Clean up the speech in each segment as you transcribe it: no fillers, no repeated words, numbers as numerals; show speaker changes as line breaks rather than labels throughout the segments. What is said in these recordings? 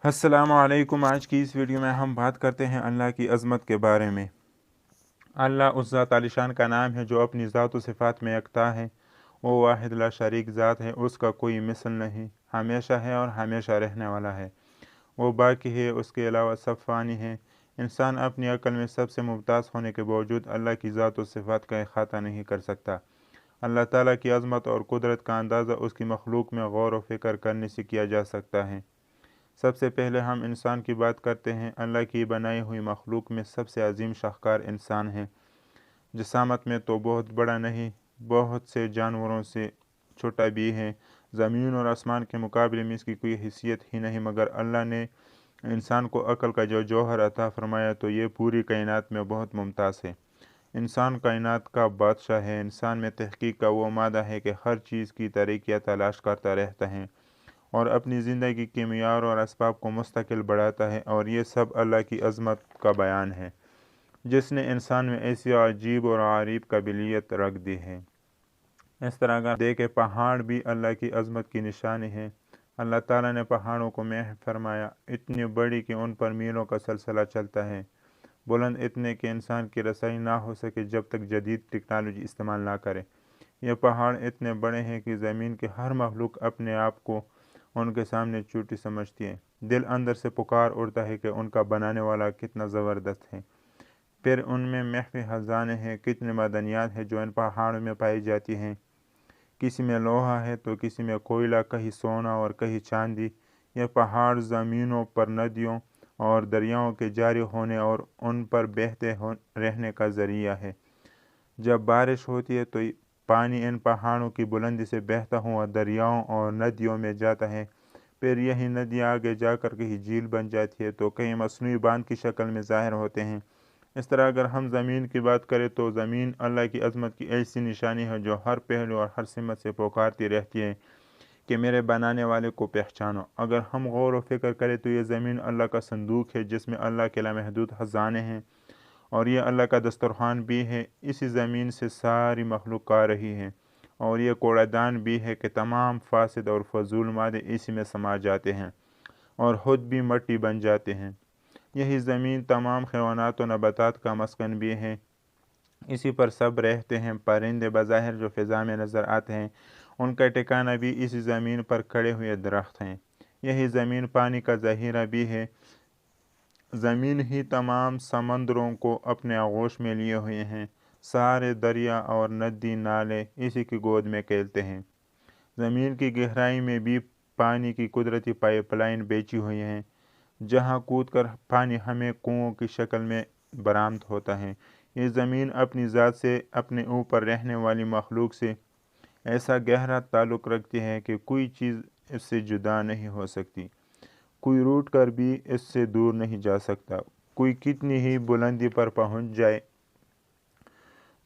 अस्सलाम वालेकुम। आज की इस वीडियो में हम बात करते हैं अल्लाह की अज़मत के बारे में। अल्लाह उस ज़ात आलिशान का नाम है जो अपनी ज़ात व सिफ़ात में यकता है। वो वाहिद ला शरीक ज़ात है, उसका कोई मिसल नहीं, हमेशा है और हमेशा रहने वाला है। वो बाकी है, उसके अलावा सब फ़ानी है। इंसान अपनी अक्ल में सबसे मुमताज़ होने के बावजूद अल्लाह की ज़ात व सिफ़ात का अहाता नहीं कर सकता। अल्लाह ताला की अज़मत और कुदरत का अंदाज़ा उसकी मखलूक में गौर व फ़िक्र करने से किया जा सकता है। सबसे पहले हम इंसान की बात करते हैं। अल्लाह की बनाई हुई मखलूक में सबसे अजीम शाहकार इंसान है। जिसामत में तो बहुत बड़ा नहीं, बहुत से जानवरों से छोटा भी है। ज़मीन और आसमान के मुकाबले में इसकी कोई हैसियत ही नहीं, मगर अल्लाह ने इंसान को अक्ल का जो जौहर अता फरमाया तो ये पूरी कायनात में बहुत मुमताज़ है। इंसान कायनात का बादशाह है। इंसान में तहकीक का वो मादा है कि हर चीज़ की तरीक़ियाँ तलाश करता रहता है और अपनी ज़िंदगी के मियार और असबाब को मुस्तकिल बढ़ाता है, और ये सब अल्लाह की अज़मत का बयान है जिसने इंसान में ऐसी अजीब और गरीब काबिलियत रख दी है। इस तरह अगर देखें, पहाड़ भी अल्लाह की अज़मत की निशानी है। अल्लाह ताला ने पहाड़ों को महफ़ फरमाया, इतनी बड़ी कि उन पर मीलों का सिलसिला चलता है, बुलंद इतने कि इंसान की रसाई ना हो सके जब तक जदीद टेक्नोलॉजी इस्तेमाल ना करे। ये पहाड़ इतने बड़े हैं कि ज़मीन के हर मखलूक अपने आप को उनके सामने चोटी समझती है। दिल अंदर से पुकार उठता है कि उनका बनाने वाला कितना ज़बरदस्त है। फिर उनमें महफ़ खजाने हैं, कितने मदनियात हैं जो इन पहाड़ों में पाई जाती हैं। किसी में लोहा है तो किसी में कोयला, कहीं सोना और कहीं चांदी। यह पहाड़ ज़मीनों पर नदियों और दरियाओं के जारी होने और उन पर बहते रहने का ज़रिया है। जब बारिश होती है तो पानी इन पहाड़ों की बुलंदी से बहता हुआ दरियाओं और नदियों में जाता है। फिर यही नदियाँ आगे जाकर कहीं झील बन जाती है तो कहीं मसनूई बांध की शक्ल में ज़ाहिर होते हैं। इस तरह अगर हम ज़मीन की बात करें तो ज़मीन अल्लाह की अज़मत की ऐसी निशानी है जो हर पहलू और हर सिमत से पुकारती रहती है कि मेरे बनाने वाले को पहचानो। अगर हम गौर व फिक्र करें तो ये ज़मीन अल्लाह का संदूक है जिसमें अल्लाह के लामहदूद ख़जाने हैं, और ये अल्लाह का दस्तरखान भी है। इसी ज़मीन से सारी मखलूक आ रही है, और ये कूड़ादान भी है कि तमाम फासिद और फजूल मादे इसी में समा जाते हैं और ख़ुद भी मट्टी बन जाते हैं। यही ज़मीन तमाम हैवानात और नबातात का मस्कन भी है। इसी पर सब रहते हैं। परिंदे बज़ाहिर जो फ़िज़ा में नज़र आते हैं, उनका ठिकाना भी इसी ज़मीन पर खड़े हुए दरख्त हैं। यही ज़मीन पानी का ज़ख़ीरा भी है। ज़मीन ही तमाम समंदरों को अपने आगोश में लिए हुए हैं। सारे दरिया और नदी नाले इसी की गोद में खेलते हैं। ज़मीन की गहराई में भी पानी की कुदरती पाइपलाइन बेची हुई हैं, जहाँ कूद कर पानी हमें कुओं की शक्ल में बरामद होता है। ये ज़मीन अपनी ज़ात से अपने ऊपर रहने वाली मखलूक से ऐसा गहरा ताल्लुक़ रखती है कि कोई चीज़ इससे जुदा नहीं हो सकती। कोई रूठ कर भी इससे दूर नहीं जा सकता। कोई कितनी ही बुलंदी पर पहुंच जाए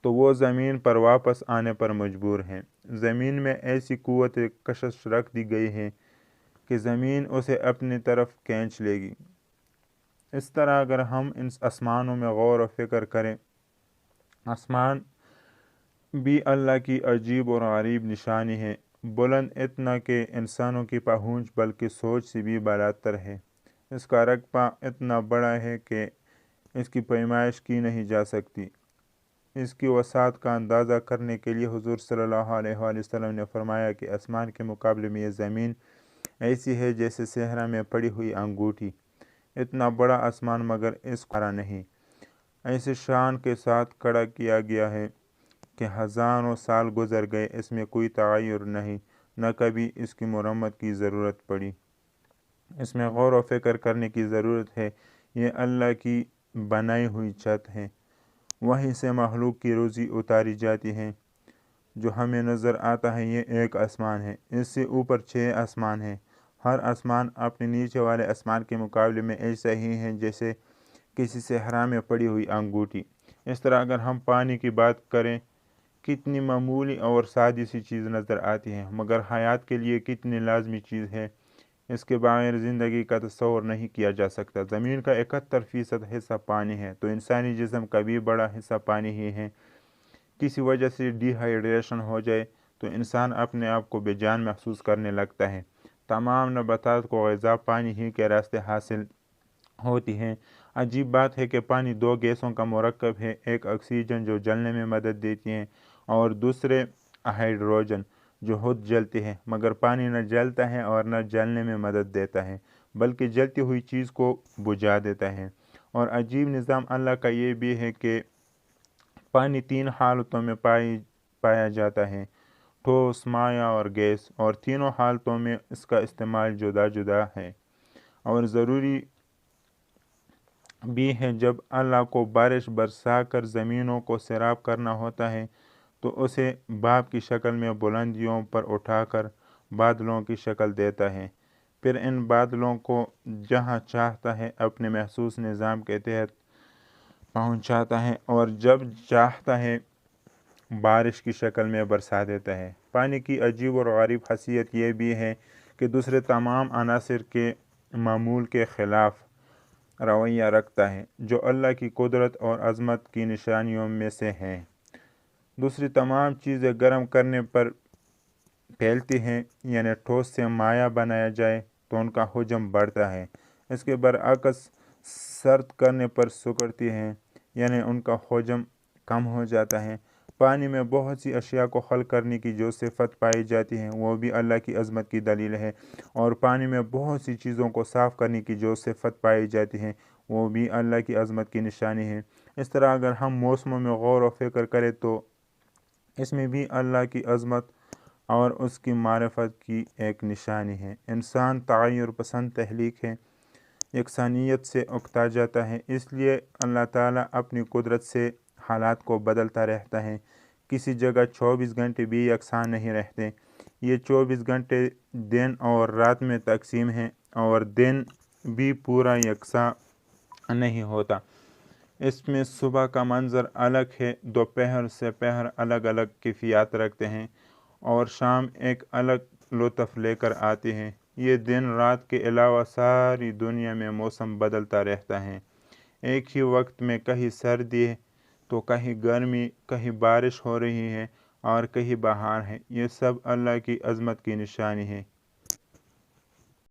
तो वो ज़मीन पर वापस आने पर मजबूर है। ज़मीन में ऐसी क़ुव्वत कशिश रख दी गई है कि ज़मीन उसे अपनी तरफ खींच लेगी। इस तरह अगर हम इन आसमानों में गौर व फिक्र करें, आसमान भी अल्लाह की अजीब और गरीब निशानी है। बुलंद इतना कि इंसानों की पहुँच बल्कि सोच से भी बालातर है। इसका रकबा इतना बड़ा है कि इसकी पैमाइश की नहीं जा सकती। इसकी वसात का अंदाज़ा करने के लिए हुज़ूर सल्लल्लाहु अलैहि वसल्लम ने फरमाया कि आसमान के मुकाबले में यह ज़मीन ऐसी है जैसे सहरा में पड़ी हुई अंगूठी। इतना बड़ा आसमान मगर इसको खड़ा नहीं, ऐसे शान के साथ खड़ा किया गया है कि हज़ारों साल गुजर गए, इसमें कोई तग़य्युर नहीं, न कभी इसकी मरम्मत की ज़रूरत पड़ी। इसमें गौर व फिक्र करने की ज़रूरत है। ये अल्लाह की बनाई हुई छत है, वहीं से मखलूक की रोज़ी उतारी जाती है। जो हमें नज़र आता है ये एक आसमान है, इससे ऊपर 6 आसमान हैं। हर आसमान अपने नीचे वाले आसमान के मुकाबले में ऐसा ही है जैसे किसी सहरा में पड़ी हुई अंगूठी। इस तरह अगर हम पानी की बात करें, कितनी मामूली और सादी सी चीज़ नज़र आती है, मगर हयात के लिए कितनी लाजमी चीज़ है। इसके बगैर ज़िंदगी का तस्वर नहीं किया जा सकता। ज़मीन का 71% हिस्सा पानी है, तो इंसानी जिस्म का भी बड़ा हिस्सा पानी ही है। किसी वजह से डिहाइड्रेशन हो जाए तो इंसान अपने आप को बेजान महसूस करने लगता है। तमाम नबातात को ग़िज़ा पानी ही के रास्ते हासिल होती है। अजीब बात है कि पानी दो गैसों का मरकब है, एक ऑक्सीजन जो जलने में मदद देती है और दूसरे हाइड्रोजन जो खुद जलती है, मगर पानी न जलता है और न जलने में मदद देता है बल्कि जलती हुई चीज़ को बुझा देता है। और अजीब निज़ाम अल्लाह का ये भी है कि पानी तीन हालतों में पाया जाता है, ठोस, माया और गैस, और तीनों हालतों में इसका इस्तेमाल जुदा जुदा है। और ज़रूरी भी है जब अल्लाह को बारिश बरसा कर ज़मीनों को सैराब करना होता है तो उसे बाप की शक्ल में बुलंदियों पर उठाकर बादलों की शक्ल देता है, फिर इन बादलों को जहाँ चाहता है अपने महसूस निज़ाम के तहत पहुँचाता है और जब चाहता है बारिश की शक्ल में बरसा देता है। पानी की अजीब और गरीब खासियत यह भी है कि दूसरे तमाम अनासर के मामूल के ख़िलाफ़ रवैया रखता है, जो अल्लाह की कुदरत और अज़मत की निशानियों में से हैं। दूसरी तमाम चीज़ें गर्म करने पर फैलती हैं, यानी ठोस से माया बनाया जाए तो उनका हुजम बढ़ता है। इसके बरअक्स सर्द करने पर सिकुड़ती हैं, यानी उनका हुजम कम हो जाता है। पानी में बहुत सी अशिया को हल करने की जो सिफत पाई जाती है वो भी अल्लाह की अज़मत की दलील है, और पानी में बहुत सी चीज़ों को साफ़ करने की जो सिफत पाई जाती है वो भी अल्लाह की अज़मत की निशानी है। इस तरह अगर हम मौसमों में गौर व फिक्र करें तो इसमें भी अल्लाह की अज़मत और उसकी मारिफत की एक निशानी है। इंसान तग़य्युर पसंद तहलीक है, यकसानियत से उकता जाता है, इसलिए अल्लाह ताला अपनी कुदरत से हालात को बदलता रहता है। किसी जगह 24 घंटे भी यकसान नहीं रहते। ये 24 घंटे दिन और रात में तकसीम हैं और दिन भी पूरा यकसा नहीं होता। इसमें सुबह का मंज़र अलग है, दोपहर से पहर अलग अलग कैफियत रखते हैं और शाम एक अलग लुत्फ़ लेकर आती हैं। ये दिन रात के अलावा सारी दुनिया में मौसम बदलता रहता है। एक ही वक्त में कहीं सर्दी है तो कहीं गर्मी, कहीं बारिश हो रही है और कहीं बहार है। ये सब अल्लाह की अज़मत की निशानी है।